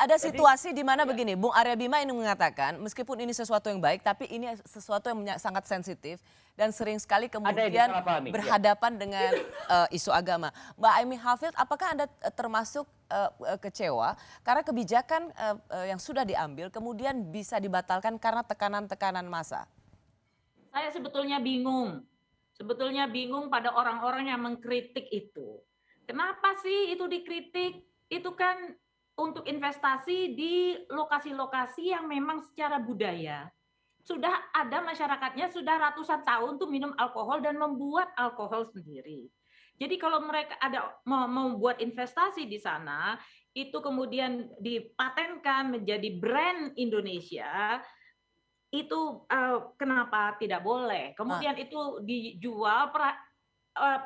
ada situasi di mana begini, Bung Arya Bima ini mengatakan meskipun ini sesuatu yang baik, tapi ini sesuatu yang sangat sensitif dan sering sekali kemudian berhadapan dengan isu agama. Mbak Aimee Hafid, apakah Anda termasuk kecewa karena kebijakan yang sudah diambil kemudian bisa dibatalkan karena tekanan-tekanan massa? Saya sebetulnya bingung pada orang-orang yang mengkritik itu. Kenapa sih itu dikritik? Itu kan untuk investasi di lokasi-lokasi yang memang secara budaya sudah ada masyarakatnya sudah ratusan tahun tuh minum alkohol dan membuat alkohol sendiri. Jadi kalau mereka ada membuat investasi di sana, itu kemudian dipatenkan menjadi brand Indonesia, itu kenapa tidak boleh? Kemudian itu dijual,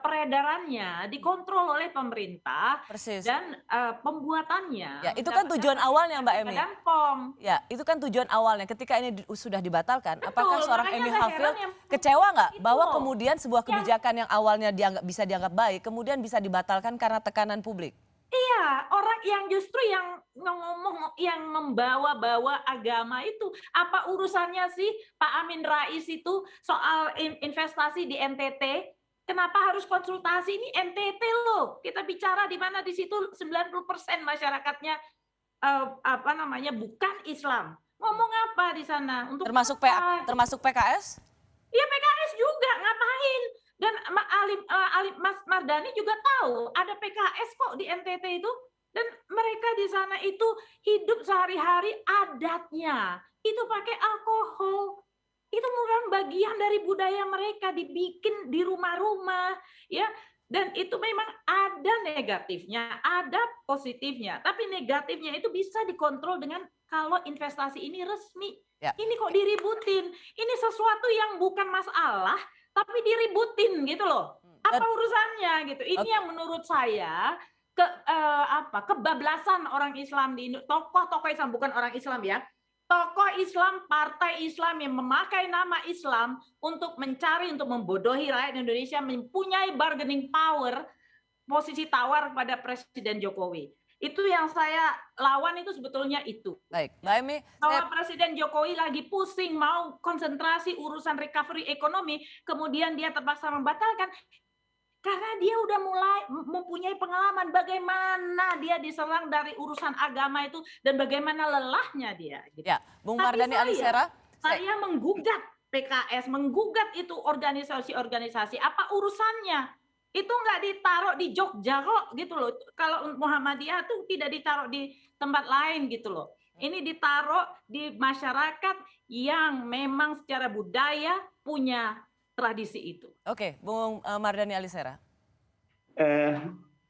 peredarannya dikontrol oleh pemerintah. Persis. Dan pembuatannya. Ya, itu kan tujuan awalnya Mbak Aimee. Dan POM. Ya, itu kan tujuan awalnya. Ketika ini sudah dibatalkan, Betul, apakah seorang Aimee Hafid kecewa nggak bahwa kemudian sebuah kebijakan yang awalnya bisa dianggap baik, kemudian bisa dibatalkan karena tekanan publik? Iya, orang yang justru yang ngomong, yang membawa-bawa agama itu, apa urusannya sih Pak Amin Rais itu soal investasi di NTT? Kenapa harus konsultasi? Ini NTT loh. Kita bicara di mana di situ 90% masyarakatnya bukan Islam. Ngomong apa di sana? Untuk termasuk PKS? Iya, PKS juga ngapain? Dan Mas Mardani juga tahu ada PKS kok di NTT itu, dan mereka di sana itu hidup sehari-hari adatnya itu pakai alkohol. Itu merupakan bagian dari budaya mereka, dibikin di rumah-rumah, ya. Dan itu memang ada negatifnya, ada positifnya. Tapi negatifnya itu bisa dikontrol dengan kalau investasi ini resmi. Ya. Ini kok diributin. Ini sesuatu yang bukan masalah, tapi diributin gitu loh. Apa urusannya gitu? Ini yang menurut saya kebablasan orang Islam di tokoh-tokoh Islam, bukan orang Islam ya. Tokoh Islam, partai Islam yang memakai nama Islam untuk membodohi rakyat Indonesia, mempunyai bargaining power, posisi tawar pada Presiden Jokowi. Itu yang saya lawan itu sebetulnya itu. Baik, Mbak Aimee. Bahwa Presiden Jokowi lagi pusing mau konsentrasi urusan recovery ekonomi, kemudian dia terpaksa membatalkan. Karena dia udah mulai mempunyai pengalaman bagaimana dia diserang dari urusan agama itu dan bagaimana lelahnya dia. Gitu. Ya, Bung Mardhani Alisera. Saya menggugat PKS, menggugat itu organisasi-organisasi. Apa urusannya? Itu nggak ditaruh di Jogja kok gitu loh. Kalau Muhammadiyah tuh tidak ditaruh di tempat lain gitu loh. Ini ditaruh di masyarakat yang memang secara budaya punya tradisi itu. Oke, Bung Mardhani Alisera.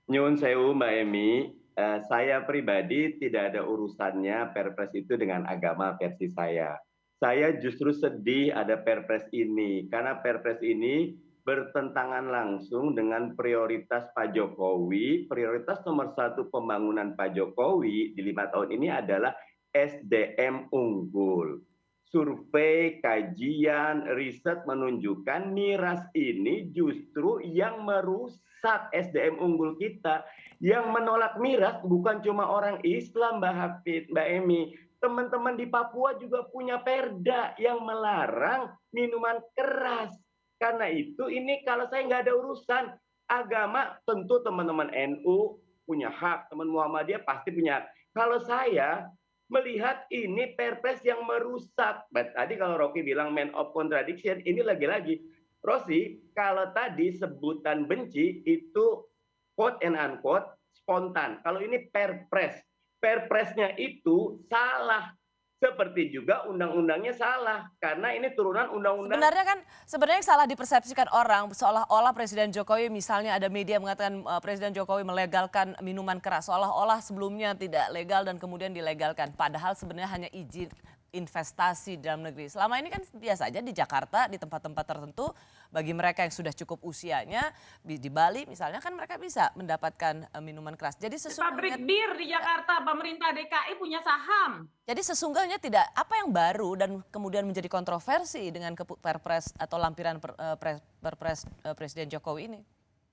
Nyun sewu Mbak Aimee, saya pribadi tidak ada urusannya Perpres itu dengan agama versi saya. Saya justru sedih ada Perpres ini, karena Perpres ini bertentangan langsung dengan prioritas Pak Jokowi. Prioritas nomor 1 pembangunan Pak Jokowi di 5 tahun ini adalah SDM unggul. Survei, kajian, riset menunjukkan miras ini justru yang merusak SDM unggul kita. Yang menolak miras bukan cuma orang Islam, Mbak Hafid, Mbak Aimee. Teman-teman di Papua juga punya perda yang melarang minuman keras. Karena itu ini kalau saya nggak ada urusan agama, tentu teman-teman NU punya hak, teman Muhammadiyah pasti punya hak. Kalau saya melihat ini Perpres yang merusak. Tadi kalau Rocky bilang man of contradiction, ini lagi-lagi. Rosi, kalau tadi sebutan benci itu quote and unquote spontan. Kalau ini Perpres. Perpresnya itu salah. Seperti juga undang-undangnya salah karena ini turunan undang-undang. Sebenarnya salah dipersepsikan orang seolah-olah Presiden Jokowi, misalnya ada media mengatakan Presiden Jokowi melegalkan minuman keras, seolah-olah sebelumnya tidak legal dan kemudian dilegalkan. Padahal sebenarnya hanya izin investasi dalam negeri. Selama ini kan biasa aja di Jakarta, di tempat-tempat tertentu, bagi mereka yang sudah cukup usianya, di Bali misalnya kan mereka bisa mendapatkan minuman keras. Jadi pabrik bir di Jakarta, pemerintah DKI punya saham. Jadi sesungguhnya tidak apa yang baru dan kemudian menjadi kontroversi dengan Perpres atau lampiran Perpres Presiden Jokowi ini.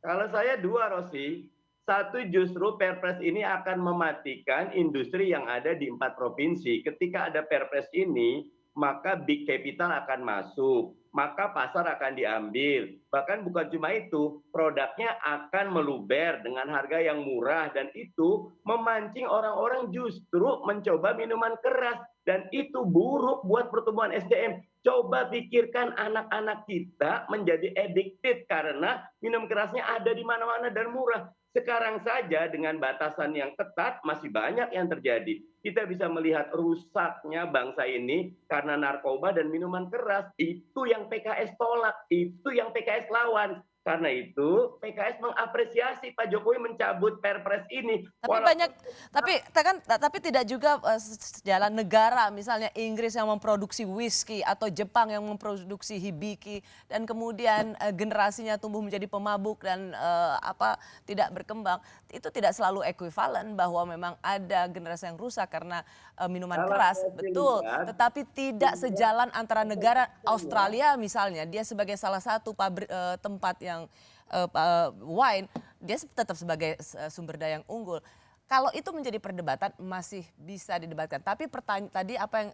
Kalau saya dua, Rosi. Satu, justru Perpres ini akan mematikan industri yang ada di 4 provinsi. Ketika ada Perpres ini, maka big capital akan masuk, maka pasar akan diambil. Bahkan bukan cuma itu, produknya akan meluber dengan harga yang murah dan itu memancing orang-orang justru mencoba minuman keras dan itu buruk buat pertumbuhan SDM. Coba pikirkan anak-anak kita menjadi addicted karena minum kerasnya ada di mana-mana dan murah. Sekarang saja dengan batasan yang ketat masih banyak yang terjadi. Kita bisa melihat rusaknya bangsa ini karena narkoba dan minuman keras. Itu yang PKS tolak, itu yang PKS lawan. Karena itu PKS mengapresiasi Pak Jokowi mencabut Perpres ini. Tapi banyak, tapi tidak juga sejalan negara, misalnya Inggris yang memproduksi whisky atau Jepang yang memproduksi hibiki dan kemudian generasinya tumbuh menjadi pemabuk dan tidak berkembang. Itu tidak selalu ekuivalen bahwa memang ada generasi yang rusak karena minuman Kalau keras, saya betul. lihat, Tetapi tidak sejalan antara negara Australia misalnya, dia sebagai salah satu tempat yang wine, dia tetap sebagai sumber daya yang unggul. Kalau itu menjadi perdebatan masih bisa didebatkan. Tapi tadi apa yang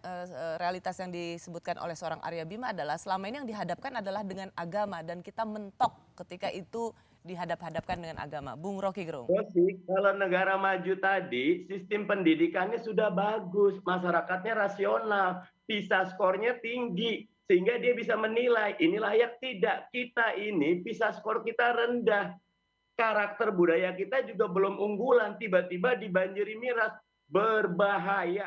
realitas yang disebutkan oleh seorang Arya Bima adalah selama ini yang dihadapkan adalah dengan agama dan kita mentok ketika itu dihadap-hadapkan dengan agama. Bung Rocky Gerung. Kalau negara maju tadi, sistem pendidikannya sudah bagus, masyarakatnya rasional, PISA skornya tinggi, sehingga dia bisa menilai ini layak tidak. Kita ini PISA skor kita rendah, karakter budaya kita juga belum unggulan, tiba-tiba dibanjiri miras, berbahaya.